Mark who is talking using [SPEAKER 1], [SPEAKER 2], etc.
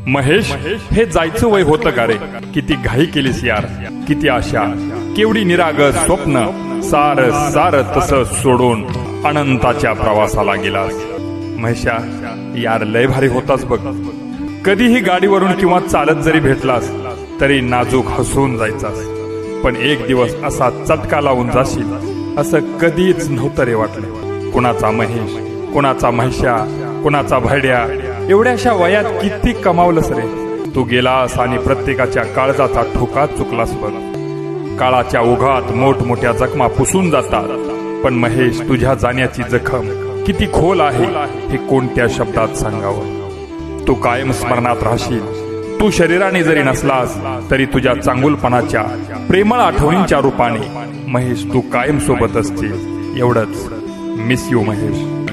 [SPEAKER 1] महेश, हे जायचं वय होतं का रे? किती घाई केलीस यार, किती आशा, केवढी निरागस स्वप्न, सार सार तसं सोडून अनंताच्या प्रवासाला गेलास. महेशा यार, लय भारी होतास बघ. कधीही गाडीवरून किंवा चालत जरी भेटलास तरी नाजूक हसून जायचास. पण एक दिवस असा चटका लावून जाशील असं कधीच नव्हतं रे वाटलं. कुणाचा महेश, कुणाचा महेशा, कुणाचा भैड्या, एवढ्याशा वयात किती कमावलंस रे. तू गेलास आणि प्रत्येकाच्या काळजाचा ठोका चुकलास बघ. काळाच्या ओघात मोठमोठ्या जखमा पुसून जातात, पण महेश, तुझ्या जाण्याची जखम किती खोल आहे हे कोणत्या शब्दात सांगावं. तू कायम स्मरणात राहशील. तू शरीराने जरी नसलास तरी तुझ्या चांगुलपणाच्या प्रेमळ आठवणींच्या रूपाने महेश, तू कायम सोबत असशील. एवढंच. Miss you Mahesh.